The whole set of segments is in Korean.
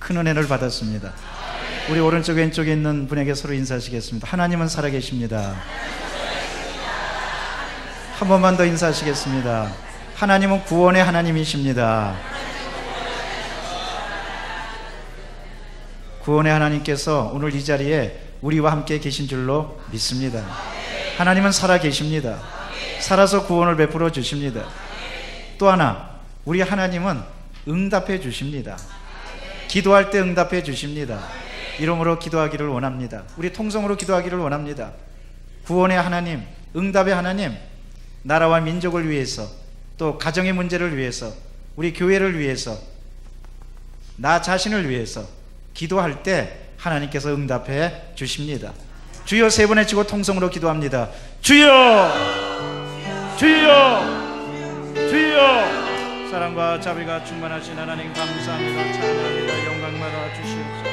큰 은혜를 받았습니다. 우리 오른쪽 왼쪽에 있는 분에게 서로 인사하시겠습니다. 하나님은 살아계십니다. 한 번만 더 인사하시겠습니다. 하나님은 구원의 하나님이십니다. 구원의 하나님께서 오늘 이 자리에 우리와 함께 계신 줄로 믿습니다. 하나님은 살아계십니다. 살아서 구원을 베풀어 주십니다. 또 하나, 우리 하나님은 응답해 주십니다. 기도할 때 응답해 주십니다. 이름으로 기도하기를 원합니다. 우리 통성으로 기도하기를 원합니다. 구원의 하나님, 응답의 하나님, 나라와 민족을 위해서, 또 가정의 문제를 위해서, 우리 교회를 위해서, 나 자신을 위해서 기도할 때 하나님께서 응답해 주십니다. 주여 세 번 외치고 통성으로 기도합니다. 주여, 주여, 주여. 사랑과 자비가 충만하신 하나님 감사합니다. 찬양합니다. 영광 받아 주시옵소서.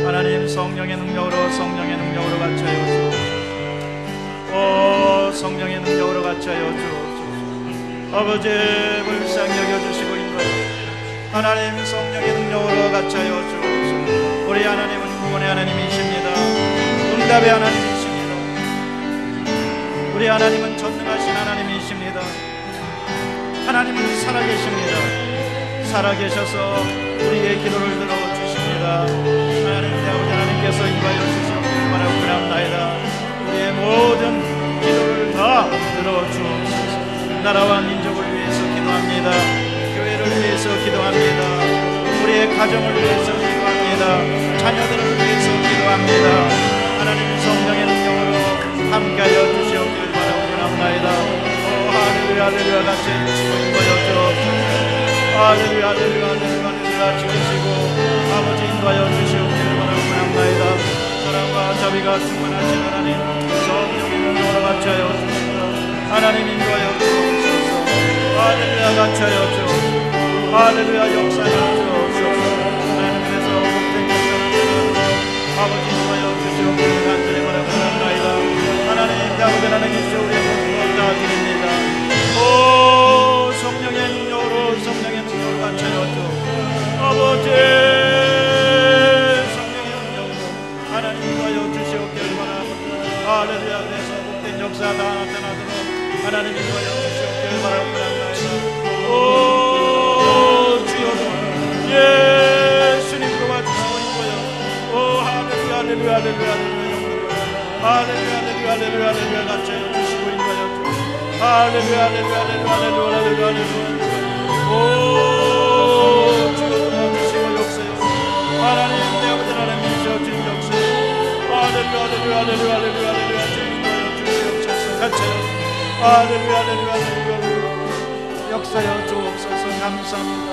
하나님 성령의 능력으로, 성령의 능력으로 갇혀여 주옵소서. 오, 성령의 능력으로 갇혀여 주옵소서. 아버지 불쌍히 여겨주시고 인도하옵소서. 하나님 성령의 능력으로 갇혀여 주옵소서. 우리 하나님은 구원의 하나님이십니다. 응답의 하나님이십니다. 우리 하나님은 전능하신 하나님이십니다. 하나님은 살아계십니다. 살아계셔서 우리의 기도를 들어주십니다. 하나님 내 아버지 하나님께서 인도하여 주시옵기를 바라고 원합나이다. 우리의 모든 기도를 다 들어주옵소서. 나라와 민족을 위해서 기도합니다. 교회를 위해서 기도합니다. 우리의 가정을 위해서 기도합니다. 자녀들을 위해서 기도합니다. 하나님 성령의 능력으로 함께하여 주시옵기를 바라고 원합나이다. 오 할렐루야 할렐루야 같이 해주시고 인도하여 주옵소서. 할렐루야 할렐루야 할렐루야 할렐루야 지키시고 아버지 인도하여 주시옵기를 바라고 원합나이다. 사랑과 자비가 충만하신 하나님 성령의 능력으로 같이하여 주시옵소서. 하나님 인도하여 주옵소서. 할렐루야 같이하여 주옵소서. 할렐루야 역사하여 주옵소서. 하나님께서 복된 역사를 아버지 인도하여 주시옵기를 간절히 바라고 원합나이다. 하나님 내 아버지 하나님께서 우리의 모든 것 다 드립니다. 오 성령의 능력으로, 성령의 능력으로 같이하여 주옵소서. 아버지 하나님 인도하여 주시옵기를 바랍니다. 할렐루야. 그래서 복된 역사가 나타나도록 하나님 인도하여 주시옵기를 바라고 원합나이다. 오 주여 예수님 도와주시고 인도하여 오 할렐루야 할렐루야 할렐루야 할렐루야 할렐루야 할렐루야 할렐루야 같이 해주시고 인도하여 주시옵소서. 할렐루야 할렐루야 할렐루야 할렐루야 할렐루야 오 주여 도와주시고 역사여 하나님 내 아버지 하나님이시여 주님 역사여 할렐루야 할렐루야 할렐루야 할렐루야 할렐루야 주님 인도하여 주시옵소서. 같이 할렐루야 할렐루야 할렐루야 역사여 주옵소서. 감사합니다.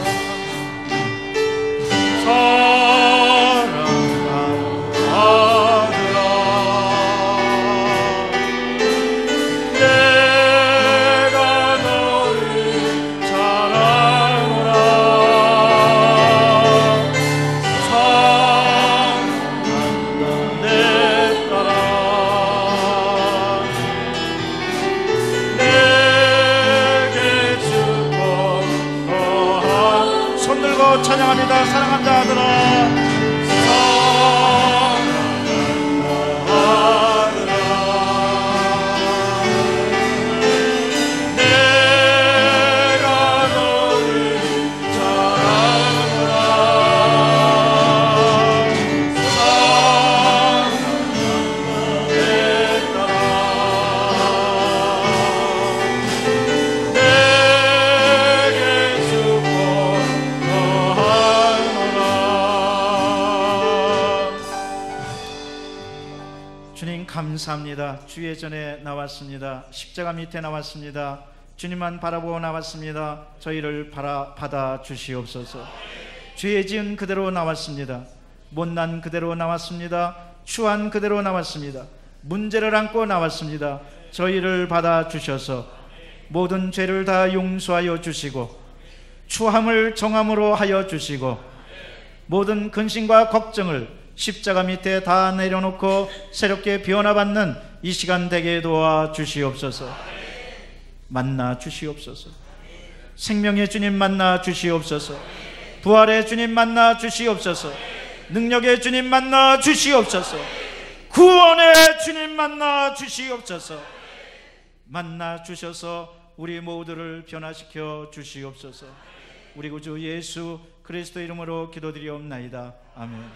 찬양합니다. 사랑한다 하더라. 감사합니다. 주의 전에 나왔습니다. 십자가 밑에 나왔습니다. 주님만 바라보고 나왔습니다. 저희를 받아 주시옵소서. 죄 지은 그대로 나왔습니다. 못난 그대로 나왔습니다. 추한 그대로 나왔습니다. 문제를 안고 나왔습니다. 저희를 받아 주셔서 모든 죄를 다 용서하여 주시고 추함을 정함으로 하여 주시고 모든 근심과 걱정을 십자가 밑에 다 내려놓고 새롭게 변화받는 이 시간 되게 도와 주시옵소서. 만나 주시옵소서. 생명의 주님 만나 주시옵소서. 부활의 주님 만나 주시옵소서. 능력의 주님 만나 주시옵소서. 구원의 주님 만나 주시옵소서. 만나 주셔서 우리 모두를 변화시켜 주시옵소서. 우리 구주 예수 그리스도 이름으로 기도드리옵나이다. 아멘.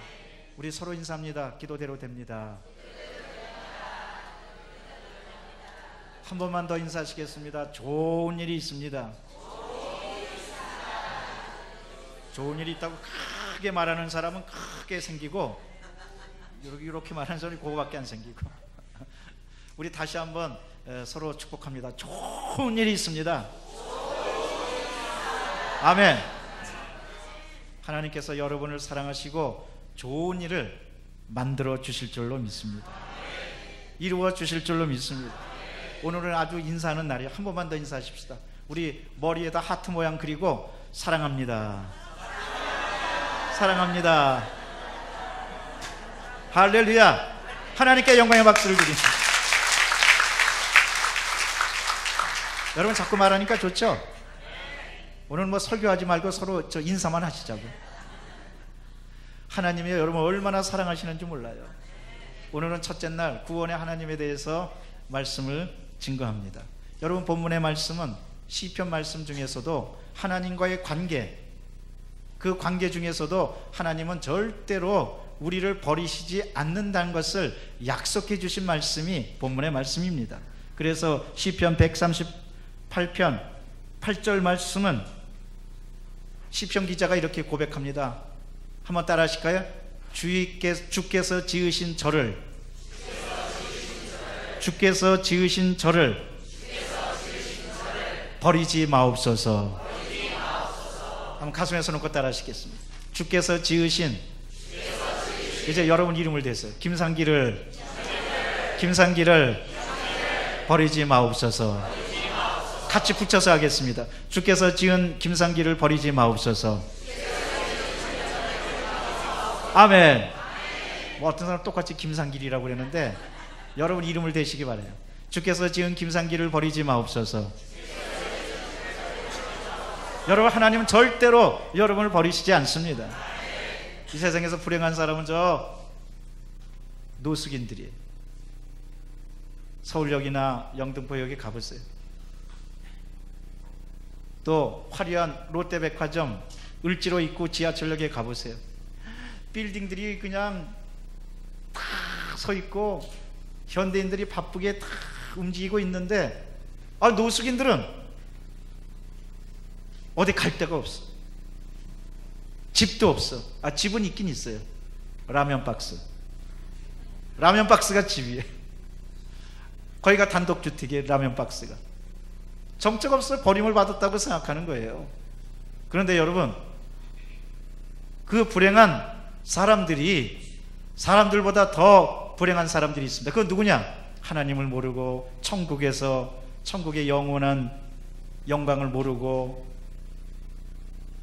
우리 서로 인사합니다. 기도대로 됩니다. 한 번만 더 인사하시겠습니다. 좋은 일이 있습니다. 좋은 일이 있다고 크게 말하는 사람은 크게 생기고, 이렇게 말하는 사람이 그거밖에 안 생기고. 우리 다시 한번 서로 축복합니다. 좋은 일이 있습니다. 아멘. 하나님께서 여러분을 사랑하시고 좋은 일을 만들어 주실 줄로 믿습니다. 이루어 주실 줄로 믿습니다. 오늘은 아주 인사하는 날이에요. 한 번만 더 인사하십시다. 우리 머리에다 하트 모양 그리고 사랑합니다. 사랑합니다. 할렐루야. 하나님께 영광의 박수를 드립니다. 여러분 자꾸 말하니까 좋죠? 오늘 뭐 설교하지 말고 서로 인사만 하시자고. 하나님이 여러분 얼마나 사랑하시는지 몰라요. 오늘은 첫째 날 구원의 하나님에 대해서 말씀을 증거합니다. 여러분 본문의 말씀은 시편 말씀 중에서도 하나님과의 관계, 그 관계 중에서도 하나님은 절대로 우리를 버리시지 않는다는 것을 약속해 주신 말씀이 본문의 말씀입니다. 그래서 시편 138편 8절 말씀은 시편 기자가 이렇게 고백합니다. 한번 따라 하실까요? 주께서 지으신 저를 버리지 마옵소서. 한번 가슴에 손 얹고 따라 하시겠습니다. 주께서 지으신, 이제 여러분 이름을 대세요. 김상기를 버리지 마옵소서. 같이 붙여서 하겠습니다. 주께서 지은 김상기를 버리지 마옵소서. 아멘. 뭐 어떤 사람 똑같이 김상길이라고 그랬는데 여러분 이름을 대시기 바라요. 주께서 지은 김상길을 버리지 마옵소서. 여러분 하나님은 절대로 여러분을 버리시지 않습니다. 이 세상에서 불행한 사람은 저 노숙인들이에요. 서울역이나 영등포역에 가보세요. 또 화려한 롯데백화점 을지로 입구 지하철역에 가보세요. 빌딩들이 그냥 다 서 있고 현대인들이 바쁘게 다 움직이고 있는데, 노숙인들은 어디 갈 데가 없어. 집도 없어. 집은 있긴 있어요. 라면 박스가 집이에요. 거기가 단독주택이에요. 라면 박스가 정적 없어요. 버림을 받았다고 생각하는 거예요. 그런데 여러분, 그 불행한 사람들보다 더 불행한 사람들이 있습니다. 그건 누구냐? 하나님을 모르고 천국의 영원한 영광을 모르고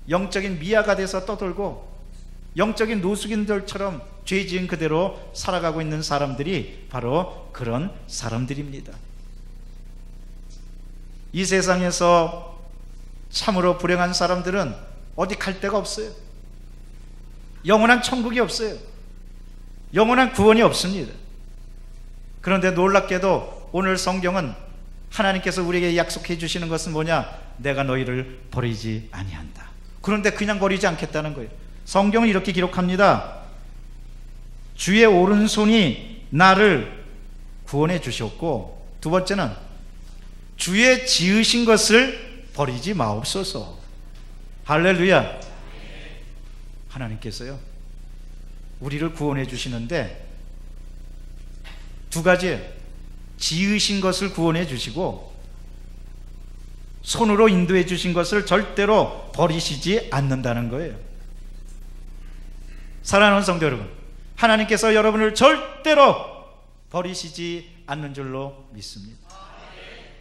영적인 미아가 돼서 떠돌고 영적인 노숙인들처럼 죄 지은 그대로 살아가고 있는 사람들이 바로 그런 사람들입니다. 이 세상에서 참으로 불행한 사람들은 어디 갈 데가 없어요. 영원한 천국이 없어요. 영원한 구원이 없습니다. 그런데 놀랍게도 오늘 성경은 하나님께서 우리에게 약속해 주시는 것은 뭐냐? 내가 너희를 버리지 아니한다. 그런데 그냥 버리지 않겠다는 거예요. 성경은 이렇게 기록합니다. 주의 오른손이 나를 구원해 주셨고, 두 번째는 주의 지으신 것을 버리지 마옵소서. 할렐루야. 하나님께서요 우리를 구원해 주시는데 두 가지, 지으신 것을 구원해 주시고 손으로 인도해 주신 것을 절대로 버리시지 않는다는 거예요. 사랑하는 성도 여러분, 하나님께서 여러분을 절대로 버리시지 않는 줄로 믿습니다.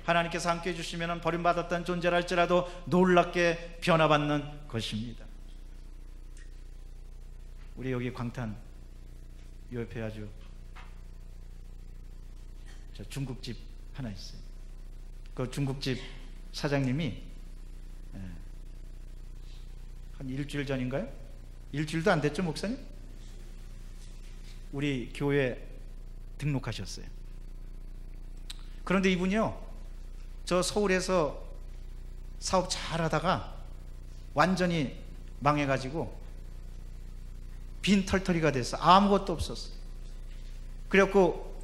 하나님께서 함께 해주시면 버림받았던 존재랄지라도 놀랍게 변화받는 것입니다. 우리 여기 광탄 요 옆에 아주 중국집 하나 있어요. 그 중국집 사장님이 한 일주일 전인가요? 일주일도 안 됐죠, 목사님? 우리 교회 등록하셨어요. 그런데 이분이요, 저 서울에서 사업 잘 하다가 완전히 망해가지고 빈털터리가 됐어. 아무것도 없었어. 그래갖고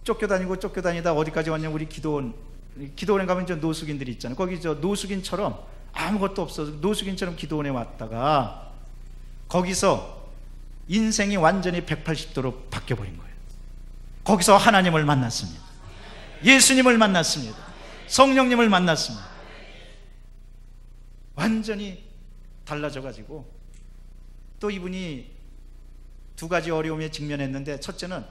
쫓겨다니다 어디까지 왔냐, 우리 기도원에 가면 저 노숙인들이 있잖아요. 거기 저 노숙인처럼 아무것도 없어서 노숙인처럼 기도원에 왔다가 거기서 인생이 완전히 180도로 바뀌어버린 거예요. 거기서 하나님을 만났습니다. 예수님을 만났습니다. 성령님을 만났습니다. 완전히 달라져가지고, 또 이분이 두 가지 어려움에 직면했는데, 첫째는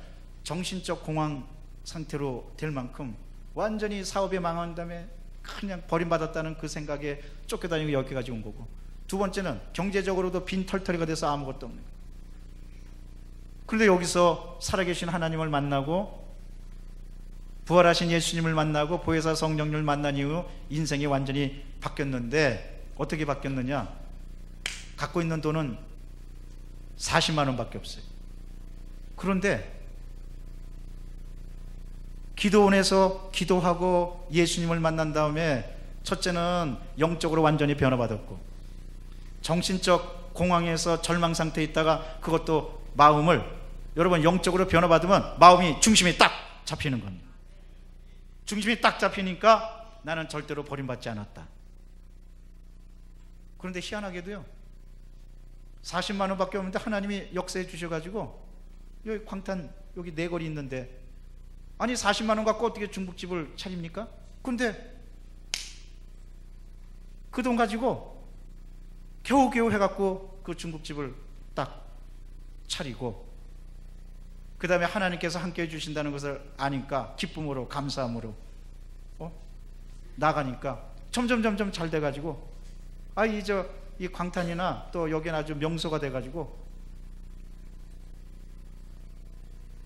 정신적 공황 상태로 될 만큼 완전히 사업에 망한 다음에 그냥 버림받았다는 그 생각에 쫓겨다니고 여기까지 온 거고, 두 번째는 경제적으로도 빈털터리가 돼서 아무것도 없는 거예요. 그런데 여기서 살아계신 하나님을 만나고 부활하신 예수님을 만나고 보혜사 성령님을 만난 이후 인생이 완전히 바뀌었는데, 어떻게 바뀌었느냐? 갖고 있는 돈은 40만 원밖에 없어요. 그런데 기도원에서 기도하고 예수님을 만난 다음에 첫째는 영적으로 완전히 변화받았고, 정신적 공황에서 절망 상태에 있다가 그것도 마음을, 여러분 영적으로 변화받으면 마음이 중심이 딱 잡히는 겁니다. 중심이 딱 잡히니까 나는 절대로 버림받지 않았다. 그런데 희한하게도요, 40만 원밖에 없는데 하나님이 역사해 주셔가지고 여기 광탄 여기 내거리 있는데, 아니 40만 원 갖고 어떻게 중국집을 차립니까? 근데 그 돈 가지고 겨우겨우 해갖고 그 중국집을 딱 차리고, 그 다음에 하나님께서 함께 해주신다는 것을 아니까 기쁨으로 감사함으로 나가니까 점점 잘 돼가지고, 이 광탄이나 또 여기는 아주 명소가 돼가지고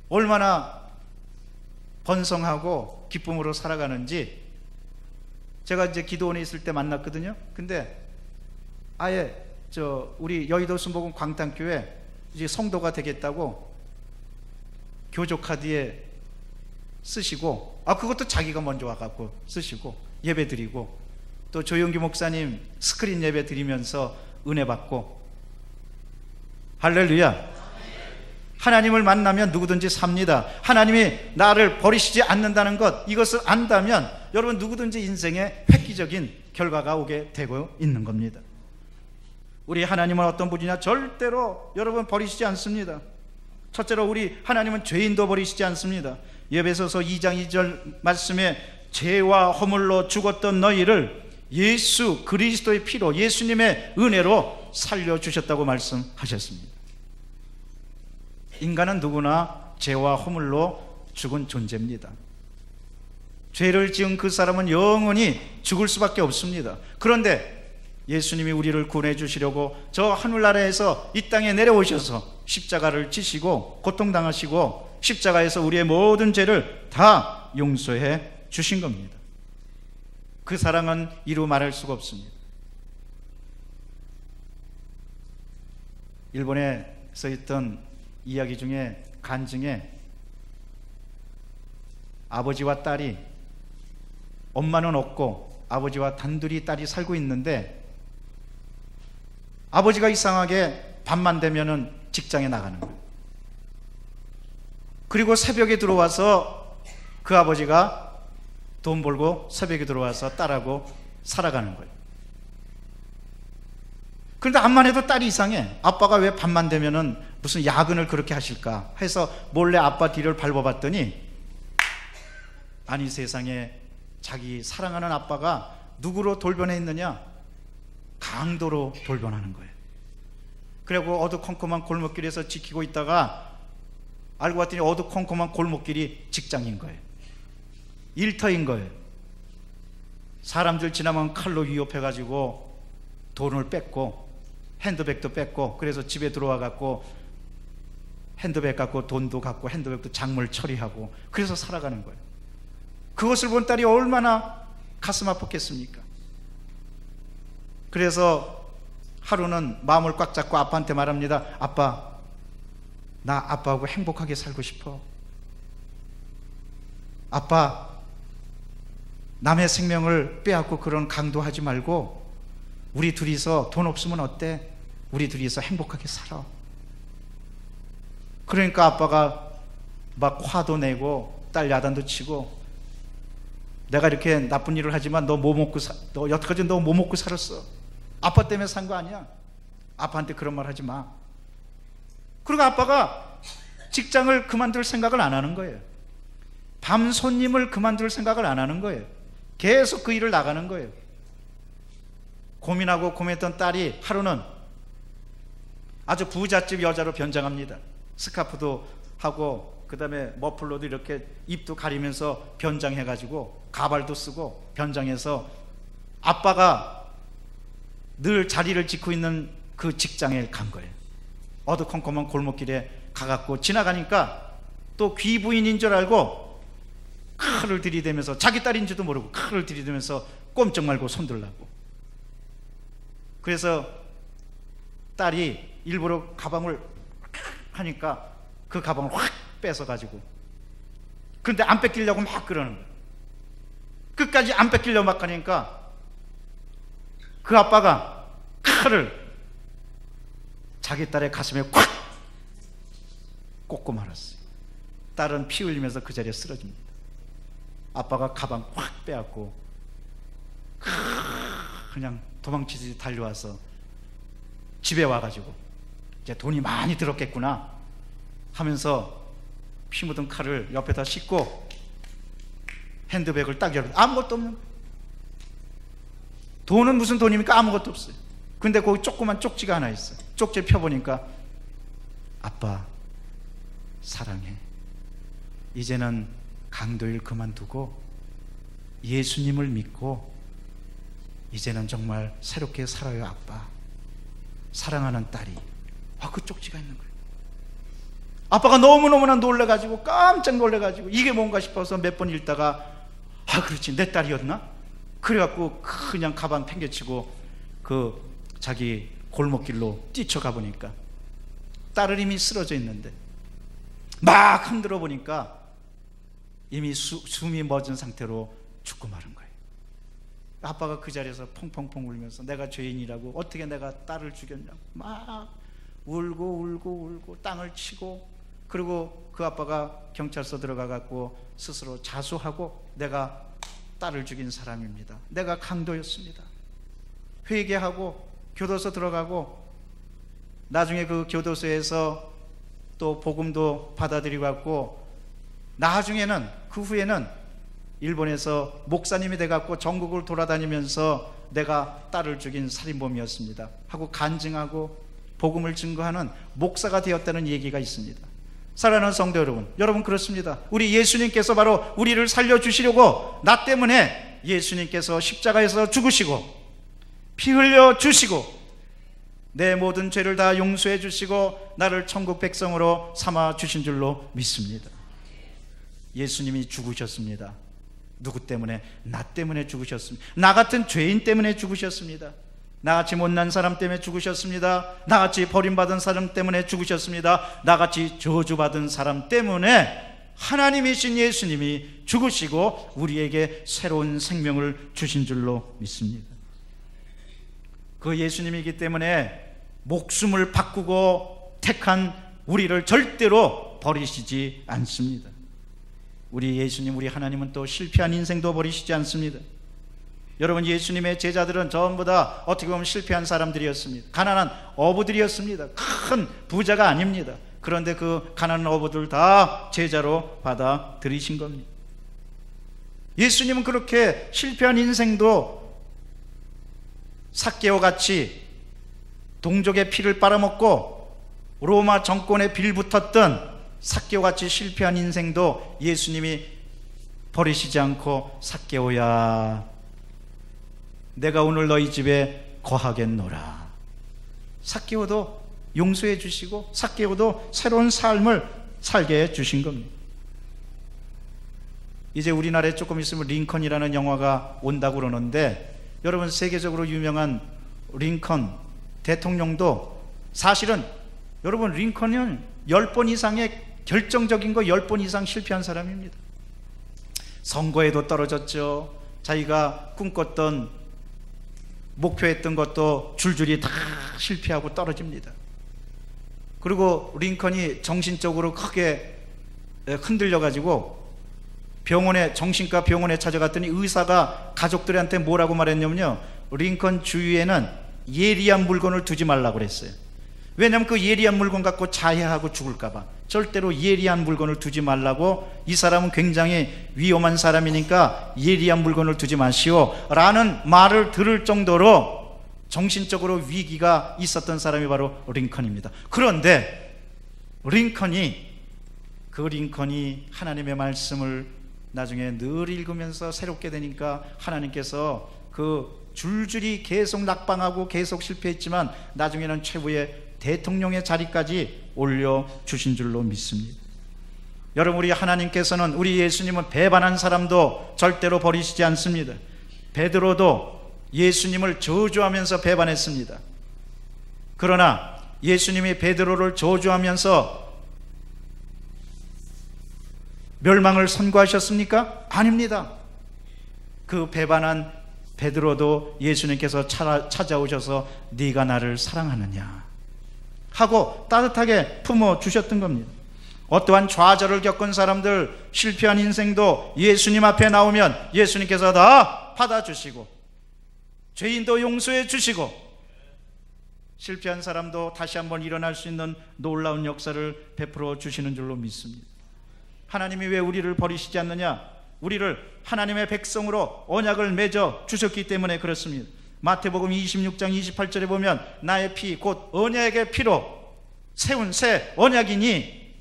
얼마나 번성하고 기쁨으로 살아가는지 제가 이제 기도원에 있을 때 만났거든요. 근데 아예 우리 여의도 순복음 광탄교회 이제 성도가 되겠다고 교조 카드에 쓰시고, 그것도 자기가 먼저 와갖고 쓰시고 예배 드리고, 또 조용기 목사님 스크린 예배 드리면서 은혜 받고. 할렐루야. 하나님을 만나면 누구든지 삽니다. 하나님이 나를 버리시지 않는다는 것, 이것을 안다면 여러분 누구든지 인생에 획기적인 결과가 오게 되고 있는 겁니다. 우리 하나님은 어떤 분이냐? 절대로 여러분 버리시지 않습니다. 첫째로 우리 하나님은 죄인도 버리시지 않습니다. 에베소서 2장 2절 말씀에 죄와 허물로 죽었던 너희를 예수 그리스도의 피로, 예수님의 은혜로 살려주셨다고 말씀하셨습니다. 인간은 누구나 죄와 허물로 죽은 존재입니다. 죄를 지은 그 사람은 영원히 죽을 수밖에 없습니다. 그런데 예수님이 우리를 구원해 주시려고 저 하늘나라에서 이 땅에 내려오셔서 십자가를 지시고 고통당하시고 십자가에서 우리의 모든 죄를 다 용서해 주신 겁니다. 그 사랑은 이루 말할 수가 없습니다. 일본에 써있던 이야기 중에 간증에 아버지와 딸이, 엄마는 없고 아버지와 단둘이 딸이 살고 있는데, 아버지가 이상하게 밤만 되면은 직장에 나가는 거예요. 그리고 새벽에 들어와서 그 아버지가 돈 벌고 새벽에 들어와서 딸하고 살아가는 거예요. 그런데 암만 해도 딸이 이상해. 아빠가 왜 밤만 되면은 무슨 야근을 그렇게 하실까 해서 몰래 아빠 뒤를 밟아봤더니, 아니 세상에 자기 사랑하는 아빠가 누구로 돌변해 있느냐? 강도로 돌변하는 거예요. 그리고 어두컴컴한 골목길에서 지키고 있다가 알고 봤더니 어두컴컴한 골목길이 직장인 거예요. 일터인 거예요. 사람들 지나면 칼로 위협해가지고 돈을 뺏고 핸드백도 뺏고, 그래서 집에 들어와 갖고 핸드백 갖고 돈도 갖고 핸드백도 작물 처리하고, 그래서 살아가는 거예요. 그것을 본 딸이 얼마나 가슴 아팠겠습니까? 그래서 하루는 마음을 꽉 잡고 아빠한테 말합니다. 아빠, 나 아빠하고 행복하게 살고 싶어. 아빠, 남의 생명을 빼앗고 그런 강도하지 말고 우리 둘이서 돈 없으면 어때? 우리 둘이서 행복하게 살아. 그러니까 아빠가 막 화도 내고 딸 야단도 치고, 내가 이렇게 나쁜 일을 하지만 너 여태까지 너 뭐 먹고 살았어? 아빠 때문에 산 거 아니야? 아빠한테 그런 말 하지 마. 그리고 아빠가 직장을 그만둘 생각을 안 하는 거예요. 밤 손님을 그만둘 생각을 안 하는 거예요. 계속 그 일을 나가는 거예요. 고민하고 고민했던 딸이 하루는 아주 부잣집 여자로 변장합니다. 스카프도 하고 그 다음에 머플러도 이렇게 입도 가리면서 변장해가지고 가발도 쓰고 변장해서 아빠가 늘 자리를 짓고 있는 그 직장에 간 거예요. 어두컴컴한 골목길에 가갖고 지나가니까 또 귀부인인 줄 알고 칼을 들이대면서, 자기 딸인지도 모르고 칼을 들이대면서 꼼짝 말고 손들라고. 그래서 딸이 일부러 가방을 하니까 그 가방을 확 뺏어가지고, 그런데 안 뺏기려고 막 그러는 거예요. 끝까지 안 뺏기려고 막 하니까 그 아빠가 칼을 자기 딸의 가슴에 콱 꽂고 말았어요. 딸은 피 흘리면서 그 자리에 쓰러집니다. 아빠가 가방 확 빼앗고 그냥 도망치듯이 달려와서 집에 와가지고 이제 돈이 많이 들었겠구나 하면서 피 묻은 칼을 옆에다 싣고 핸드백을 딱 열고, 아무것도 없는 거예요. 돈은 무슨 돈입니까? 아무것도 없어요. 근데 거기 조그만 쪽지가 하나 있어요. 쪽지 펴보니까 아빠 사랑해. 이제는 강도일 그만두고 예수님을 믿고 이제는 정말 새롭게 살아요 아빠. 사랑하는 딸이. 그 쪽지가 있는 거예요. 아빠가 너무너무나 놀래가지고 깜짝 놀래가지고 이게 뭔가 싶어서 몇 번 읽다가 그렇지 내 딸이었나? 그래갖고 그냥 가방 팽개치고 그 자기 골목길로 뛰쳐가 보니까 딸은 이미 쓰러져 있는데 막 흔들어 보니까 이미 숨이 멎은 상태로 죽고 마른 거예요. 아빠가 그 자리에서 펑펑펑 울면서 내가 죄인이라고, 어떻게 내가 딸을 죽였냐고 막 울고 땅을 치고, 그리고 그 아빠가 경찰서 들어가갖고 스스로 자수하고 내가 딸을 죽인 사람입니다, 내가 강도였습니다, 회개하고 교도소 들어가고, 나중에 그 교도소에서 또 복음도 받아들이고 갖고, 나중에는 그 후에는 일본에서 목사님이 돼갖고 전국을 돌아다니면서 내가 딸을 죽인 살인범이었습니다 하고 간증하고 복음을 증거하는 목사가 되었다는 얘기가 있습니다. 사랑하는 성도 여러분, 여러분 그렇습니다. 우리 예수님께서 바로 우리를 살려주시려고 나 때문에 예수님께서 십자가에서 죽으시고 피 흘려 주시고 내 모든 죄를 다 용서해 주시고 나를 천국 백성으로 삼아 주신 줄로 믿습니다. 예수님이 죽으셨습니다. 누구 때문에? 나 때문에 죽으셨습니다. 나 같은 죄인 때문에 죽으셨습니다. 나같이 못난 사람 때문에 죽으셨습니다. 나같이 버림받은 사람 때문에 죽으셨습니다. 나같이 저주받은 사람 때문에 하나님이신 예수님이 죽으시고 우리에게 새로운 생명을 주신 줄로 믿습니다. 그 예수님이기 때문에 목숨을 바꾸고 택한 우리를 절대로 버리시지 않습니다. 우리 예수님, 우리 하나님은 또 실패한 인생도 버리시지 않습니다. 여러분, 예수님의 제자들은 전부 다 어떻게 보면 실패한 사람들이었습니다. 가난한 어부들이었습니다. 큰 부자가 아닙니다. 그런데 그 가난한 어부들 다 제자로 받아들이신 겁니다. 예수님은 그렇게 실패한 인생도 삭개오 같이 동족의 피를 빨아먹고 로마 정권에 빌붙었던 삭개오 같이 실패한 인생도 예수님이 버리시지 않고 삭개오야 내가 오늘 너희 집에 거하겠노라. 삭개오도 용서해 주시고 삭개오도 새로운 삶을 살게 해 주신 겁니다. 이제 우리나라에 조금 있으면 링컨이라는 영화가 온다고 그러는데, 여러분 세계적으로 유명한 링컨 대통령도 사실은 여러분 링컨은 10번 이상의 결정적인 거 10번 이상 실패한 사람입니다. 선거에도 떨어졌죠. 자기가 꿈꿨던 목표했던 것도 줄줄이 다 실패하고 떨어집니다. 그리고 링컨이 정신적으로 크게 흔들려 가지고 정신과 병원에 찾아갔더니 의사가 가족들한테 뭐라고 말했냐면요, 링컨 주위에는 예리한 물건을 두지 말라고 그랬어요. 왜냐하면 그 예리한 물건 갖고 자해하고 죽을까 봐. 절대로 예리한 물건을 두지 말라고, 이 사람은 굉장히 위험한 사람이니까 예리한 물건을 두지 마시오 라는 말을 들을 정도로 정신적으로 위기가 있었던 사람이 바로 링컨입니다. 그런데 링컨이 하나님의 말씀을 나중에 늘 읽으면서 새롭게 되니까 하나님께서 그 줄줄이 계속 낙방하고 계속 실패했지만 나중에는 최고의 대통령의 자리까지 올려주신 줄로 믿습니다. 여러분, 우리 하나님께서는, 우리 예수님은 배반한 사람도 절대로 버리시지 않습니다. 베드로도 예수님을 저주하면서 배반했습니다. 그러나 예수님이 베드로를 저주하면서 멸망을 선고하셨습니까? 아닙니다. 그 배반한 베드로도 예수님께서 찾아오셔서 네가 나를 사랑하느냐 하고 따뜻하게 품어주셨던 겁니다. 어떠한 좌절을 겪은 사람들, 실패한 인생도 예수님 앞에 나오면 예수님께서 다 받아주시고 죄인도 용서해 주시고 실패한 사람도 다시 한번 일어날 수 있는 놀라운 역사를 베풀어 주시는 줄로 믿습니다. 하나님이 왜 우리를 버리시지 않느냐? 우리를 하나님의 백성으로 언약을 맺어 주셨기 때문에 그렇습니다. 마태복음 26장 28절에 보면 나의 피 곧 언약의 피로 세운 새 언약이니,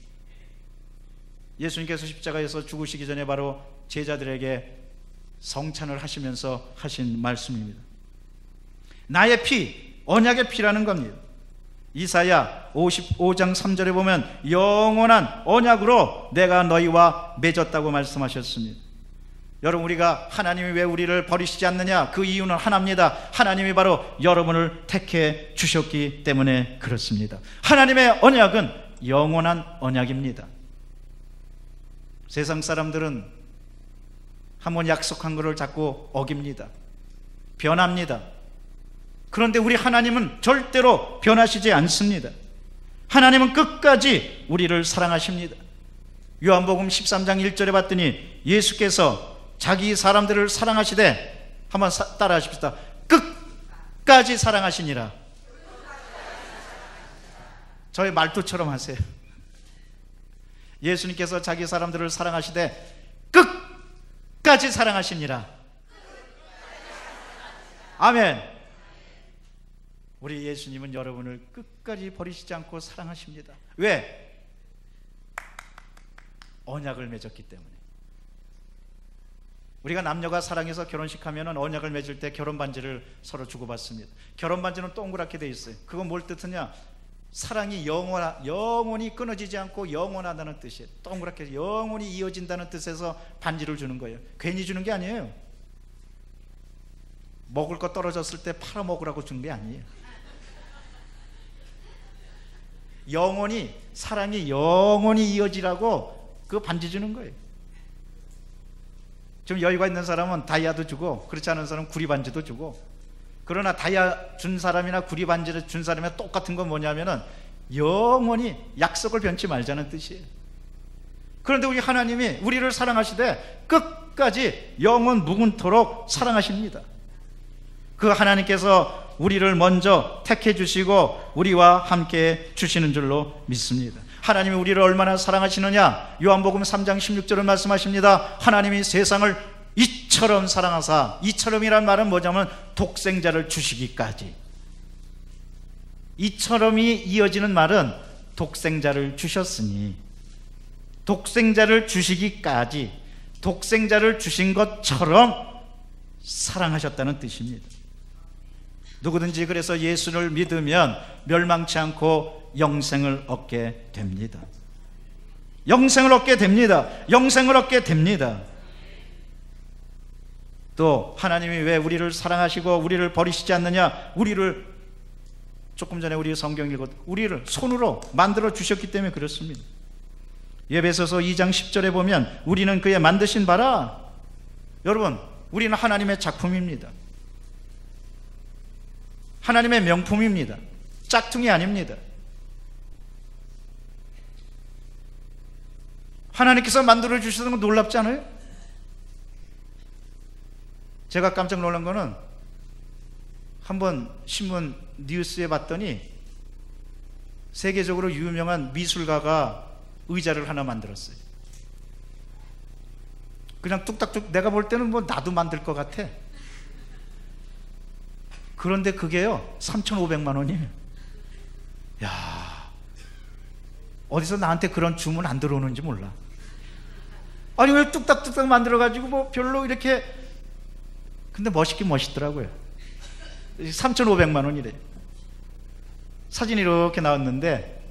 예수님께서 십자가에서 죽으시기 전에 바로 제자들에게 성찬을 하시면서 하신 말씀입니다. 나의 피, 언약의 피라는 겁니다. 이사야 55장 3절에 보면 영원한 언약으로 내가 너희와 맺었다고 말씀하셨습니다. 여러분, 우리가 하나님이 왜 우리를 버리시지 않느냐? 그 이유는 하나입니다. 하나님이 바로 여러분을 택해 주셨기 때문에 그렇습니다. 하나님의 언약은 영원한 언약입니다. 세상 사람들은 한번 약속한 것을 자꾸 어깁니다. 변합니다. 그런데 우리 하나님은 절대로 변하시지 않습니다. 하나님은 끝까지 우리를 사랑하십니다. 요한복음 13장 1절에 봤더니 예수께서 자기 사람들을 사랑하시되, 한번 따라 하십시다. 끝까지 사랑하시니라. 저의 말투처럼 하세요. 예수님께서 자기 사람들을 사랑하시되 끝까지 사랑하시니라. 아멘. 우리 예수님은 여러분을 끝까지 버리시지 않고 사랑하십니다. 왜? 언약을 맺었기 때문에. 우리가 남녀가 사랑해서 결혼식 하면은 언약을 맺을 때 결혼 반지를 서로 주고받습니다. 결혼 반지는 동그랗게 돼 있어요. 그건 뭘 뜻하냐? 사랑이 영원히 끊어지지 않고 영원하다는 뜻이에요. 동그랗게 영원히 이어진다는 뜻에서 반지를 주는 거예요. 괜히 주는 게 아니에요. 먹을 거 떨어졌을 때 팔아 먹으라고 준 게 아니에요. 사랑이 영원히 이어지라고 그 반지 주는 거예요. 좀 여유가 있는 사람은 다이아도 주고, 그렇지 않은 사람은 구리 반지도 주고. 그러나 다이아 준 사람이나 구리 반지를 준 사람이 똑같은 건 뭐냐면은 영원히 약속을 변치 말자는 뜻이에요. 그런데 우리 하나님이 우리를 사랑하시되 끝까지 영원 무궁토록 사랑하십니다. 그 하나님께서 우리를 먼저 택해 주시고 우리와 함께 주시는 줄로 믿습니다. 하나님이 우리를 얼마나 사랑하시느냐? 요한복음 3장 16절을 말씀하십니다. 하나님이 세상을 이처럼 사랑하사, 이처럼이란 말은 뭐냐면 독생자를 주시기까지. 이처럼이 이어지는 말은 독생자를 주셨으니, 독생자를 주시기까지, 독생자를 주신 것처럼 사랑하셨다는 뜻입니다. 누구든지 그래서 예수를 믿으면 멸망치 않고 영생을 얻게 됩니다. 영생을 얻게 됩니다. 영생을 얻게 됩니다. 또 하나님이 왜 우리를 사랑하시고 우리를 버리시지 않느냐, 우리를 조금 전에 우리 성경 읽었 우리를 손으로 만들어 주셨기 때문에 그렇습니다. 에베소서 2장 10절에 보면 우리는 그의 만드신 바라. 여러분, 우리는 하나님의 작품입니다. 하나님의 명품입니다. 짝퉁이 아닙니다. 하나님께서 만들어 주시는 건 놀랍지 않아요? 제가 깜짝 놀란 거는 한번 신문 뉴스에 봤더니 세계적으로 유명한 미술가가 의자를 하나 만들었어요. 그냥 뚝딱뚝, 내가 볼 때는 뭐 나도 만들 것 같아. 그런데 그게요 3,500만 원이에요. 야, 어디서 나한테 그런 주문 안 들어오는지 몰라. 아니 왜 뚝딱뚝딱 만들어가지고 뭐 별로 이렇게, 근데 멋있긴 멋있더라고요. 3,500만 원이래. 사진이 이렇게 나왔는데,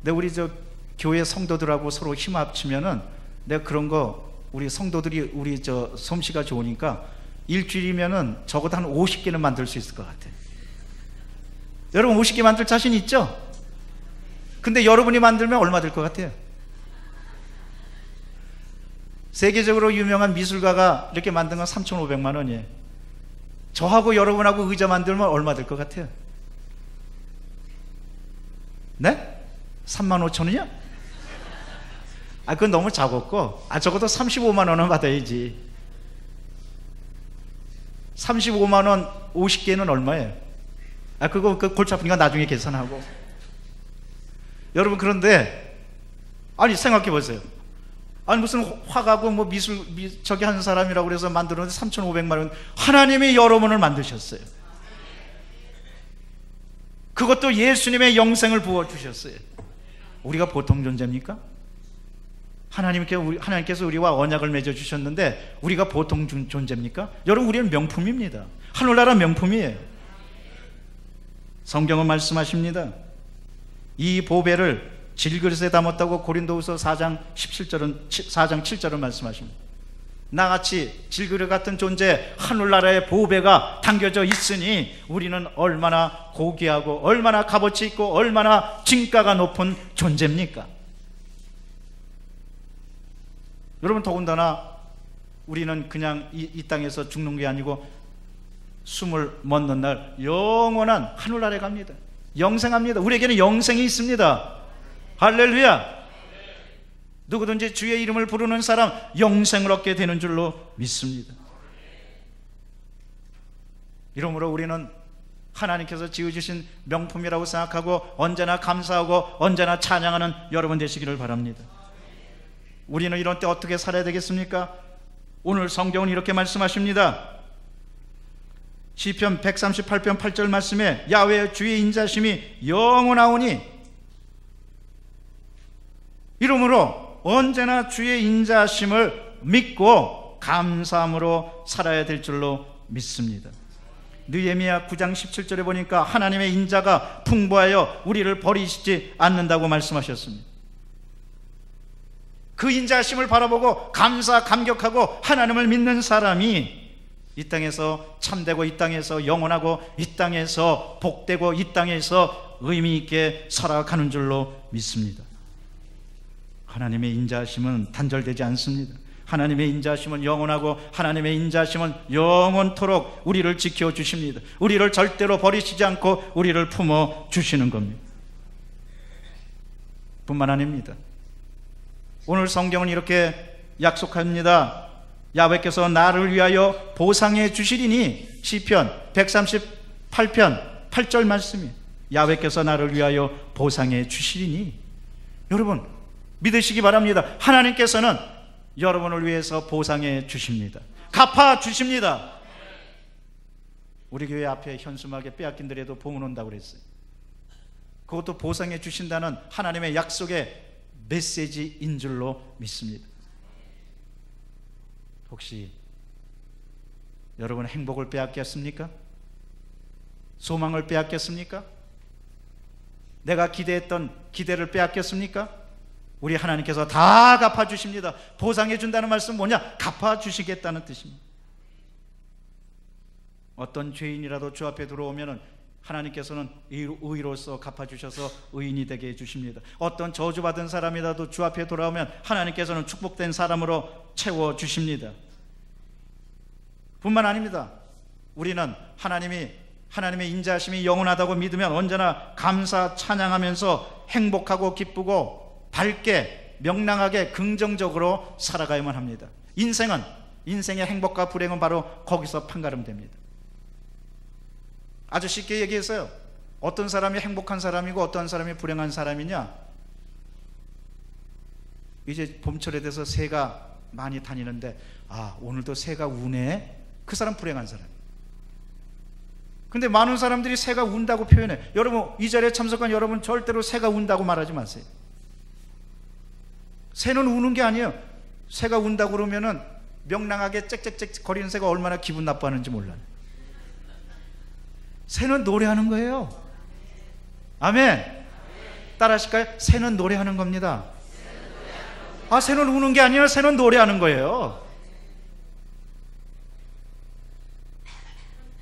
내가 우리 저 교회 성도들하고 서로 힘 합치면은 내가 그런 거, 우리 성도들이 우리 저 솜씨가 좋으니까 일주일이면은 적어도 한 50개는 만들 수 있을 것 같아. 여러분 50개 만들 자신 있죠? 근데 여러분이 만들면 얼마 들 것 같아요? 세계적으로 유명한 미술가가 이렇게 만든 건 3,500만 원이에요. 저하고 여러분하고 의자 만들면 얼마 들 것 같아요? 네? 35,000원이요? 아, 그건 너무 작았고, 적어도 35만 원은 받아야지. 35만 원 50개는 얼마예요? 그거 그 골치 아프니까 나중에 계산하고. 여러분, 그런데 아니 생각해 보세요. 아니 무슨 화가고 뭐 저기 하는 사람이라고 그래서 만들었는데 3,500만 원. 하나님이 여러분을 만드셨어요. 그것도 예수님의 영생을 부어주셨어요. 우리가 보통 존재입니까? 하나님께서 우리와 언약을 맺어주셨는데 우리가 보통 존재입니까? 여러분, 우리는 명품입니다. 하늘나라 명품이에요. 성경은 말씀하십니다. 이 보배를 질그릇에 담았다고 고린도후서 4장 7절은 말씀하십니다. 나같이 질그릇 같은 존재, 하늘나라의 보배가 담겨져 있으니 우리는 얼마나 고귀하고 얼마나 값어치 있고 얼마나 진가가 높은 존재입니까? 여러분, 더군다나 우리는 그냥 이 땅에서 죽는 게 아니고 숨을 멎는 날 영원한 하늘나라에 갑니다. 영생합니다. 우리에게는 영생이 있습니다. 할렐루야. 누구든지 주의 이름을 부르는 사람 영생을 얻게 되는 줄로 믿습니다. 이러므로 우리는 하나님께서 지어주신 명품이라고 생각하고 언제나 감사하고 언제나 찬양하는 여러분 되시기를 바랍니다. 우리는 이런 때 어떻게 살아야 되겠습니까? 오늘 성경은 이렇게 말씀하십니다. 시편 138편 8절 말씀에 야훼 주의 인자심이 영원하오니, 이러므로 언제나 주의 인자심을 믿고 감사함으로 살아야 될 줄로 믿습니다. 느헤미야 9장 17절에 보니까 하나님의 인자가 풍부하여 우리를 버리시지 않는다고 말씀하셨습니다. 그 인자심을 바라보고 감격하고 하나님을 믿는 사람이 이 땅에서 참되고 이 땅에서 영원하고 이 땅에서 복되고 이 땅에서 의미 있게 살아가는 줄로 믿습니다. 하나님의 인자하심은 단절되지 않습니다. 하나님의 인자하심은 영원하고 하나님의 인자하심은 영원토록 우리를 지켜주십니다. 우리를 절대로 버리시지 않고 우리를 품어주시는 겁니다. 뿐만 아닙니다. 오늘 성경은 이렇게 약속합니다. 야훼께서 나를 위하여 보상해 주시리니, 시편 138편 8절 말씀이 야훼께서 나를 위하여 보상해 주시리니. 여러분 믿으시기 바랍니다. 하나님께서는 여러분을 위해서 보상해 주십니다. 갚아 주십니다. 우리 교회 앞에 현수막에 빼앗긴 데라도 봉헌 온다고 그랬어요. 그것도 보상해 주신다는 하나님의 약속의 메시지인 줄로 믿습니다. 혹시 여러분 행복을 빼앗겼습니까? 소망을 빼앗겼습니까? 내가 기대했던 기대를 빼앗겼습니까? 우리 하나님께서 다 갚아주십니다. 보상해준다는 말씀은 뭐냐? 갚아주시겠다는 뜻입니다. 어떤 죄인이라도 주 앞에 들어오면 하나님께서는 의로서 갚아주셔서 의인이 되게 해주십니다. 어떤 저주받은 사람이라도 주 앞에 돌아오면 하나님께서는 축복된 사람으로 채워주십니다. 뿐만 아닙니다. 우리는 하나님의 인자하심이 영원하다고 믿으면 언제나 감사 찬양하면서 행복하고 기쁘고 밝게 명랑하게 긍정적으로 살아가야만 합니다. 인생의 행복과 불행은 바로 거기서 판가름됩니다. 아주 쉽게 얘기했어요. 어떤 사람이 행복한 사람이고 어떤 사람이 불행한 사람이냐? 이제 봄철에 돼서 새가 많이 다니는데 오늘도 새가 우네. 그 사람 불행한 사람. 근데 많은 사람들이 새가 운다고 표현해. 여러분, 이 자리에 참석한 여러분 절대로 새가 운다고 말하지 마세요. 새는 우는 게 아니에요. 새가 운다고 그러면은 명랑하게 짹짹짹 거리는 새가 얼마나 기분 나빠하는지 몰라요. 새는 노래하는 거예요. 아멘. 따라하실까요? 새는 노래하는 겁니다. 새는 우는 게 아니라 새는 노래하는 거예요.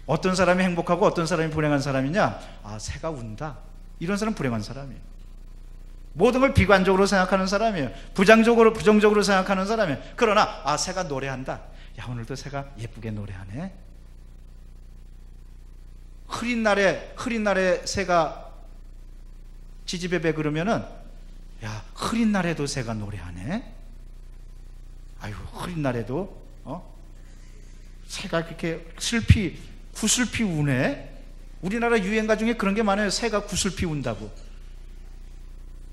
어떤 사람이 행복하고 어떤 사람이 불행한 사람이냐? 새가 운다. 이런 사람은 불행한 사람이에요. 모든 걸 비관적으로 생각하는 사람이에요. 부정적으로 생각하는 사람이에요. 그러나 새가 노래한다. 오늘도 새가 예쁘게 노래하네. 흐린 날에 새가 지지배배 그러면은 흐린 날에도 새가 노래하네. 흐린 날에도 새가 그렇게 구슬피 우네. 우리나라 유행가 중에 그런 게 많아요. 새가 구슬피 운다고.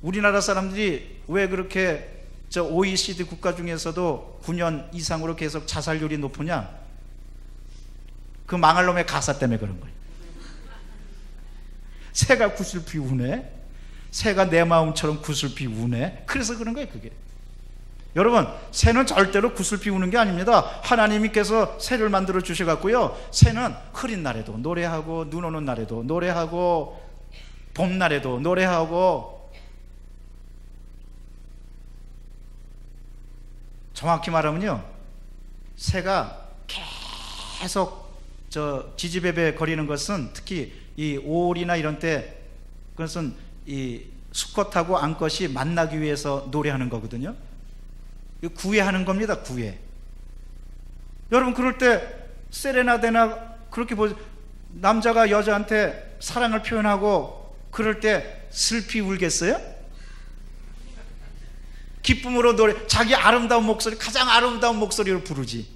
우리나라 사람들이 왜 그렇게 OECD 국가 중에서도 9년 이상으로 계속 자살률이 높으냐? 그 망할 놈의 가사 때문에 그런 거예요. 새가 구슬피 우네. 새가 내 마음처럼 구슬피 우네. 그래서 그런 거예요. 그게. 여러분, 새는 절대로 구슬피 우는 게 아닙니다. 하나님께서 새를 만들어 주셔갖고요, 새는 흐린 날에도 노래하고 눈 오는 날에도 노래하고 봄날에도 노래하고, 정확히 말하면요, 새가 계속 지지배배 거리는 것은 특히 이 5월이나 이런 때, 그것은 이 수컷하고 암컷이 만나기 위해서 노래하는 거거든요. 구애하는 겁니다. 구애. 여러분, 그럴 때 세레나데나 그렇게 남자가 여자한테 사랑을 표현하고 그럴 때 슬피 울겠어요? 기쁨으로 자기 아름다운 목소리, 가장 아름다운 목소리로 부르지.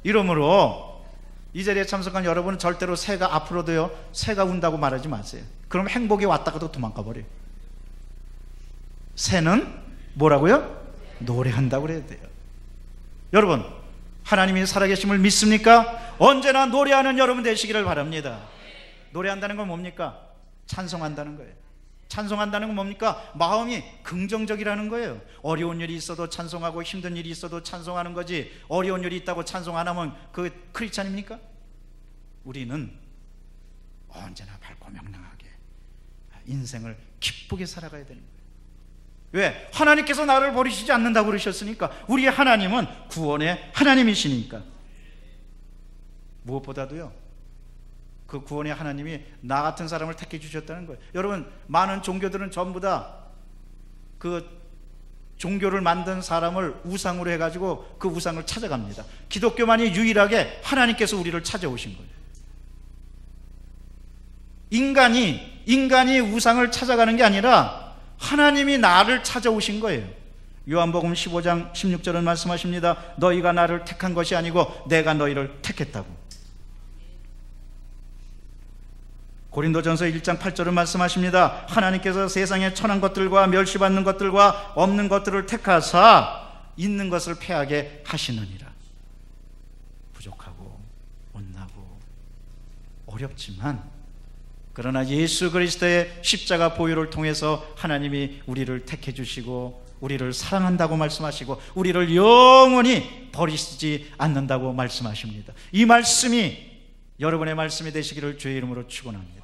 이러므로 이 자리에 참석한 여러분은 절대로 새가 앞으로도요, 새가 운다고 말하지 마세요. 그럼 행복이 왔다가도 도망가 버려요. 새는 뭐라고요? 노래한다고 그래야 돼요. 여러분, 하나님이 살아계심을 믿습니까? 언제나 노래하는 여러분 되시기를 바랍니다. 노래한다는 건 뭡니까? 찬송한다는 거예요. 찬송한다는 건 뭡니까? 마음이 긍정적이라는 거예요. 어려운 일이 있어도 찬송하고 힘든 일이 있어도 찬송하는 거지, 어려운 일이 있다고 찬송 안 하면 그 크리스찬입니까? 우리는 언제나 밝고 명랑하게 인생을 기쁘게 살아가야 되는 거예요. 왜? 하나님께서 나를 버리시지 않는다고 그러셨으니까. 우리의 하나님은 구원의 하나님이시니까. 무엇보다도요, 그 구원의 하나님이 나 같은 사람을 택해 주셨다는 거예요. 여러분, 많은 종교들은 전부 다 그 종교를 만든 사람을 우상으로 해가지고 그 우상을 찾아갑니다. 기독교만이 유일하게 하나님께서 우리를 찾아오신 거예요. 인간이 우상을 찾아가는 게 아니라 하나님이 나를 찾아오신 거예요. 요한복음 15장 16절은 말씀하십니다. 너희가 나를 택한 것이 아니고 내가 너희를 택했다고. 고린도전서 1장 8절은 말씀하십니다. 하나님께서 세상에 천한 것들과 멸시받는 것들과 없는 것들을 택하사 있는 것을 패하게 하시느니라. 부족하고 못나고 어렵지만, 그러나 예수 그리스도의 십자가 보혈을 통해서 하나님이 우리를 택해 주시고 우리를 사랑한다고 말씀하시고 우리를 영원히 버리시지 않는다고 말씀하십니다. 이 말씀이 여러분의 말씀이 되시기를 주의 이름으로 축원합니다.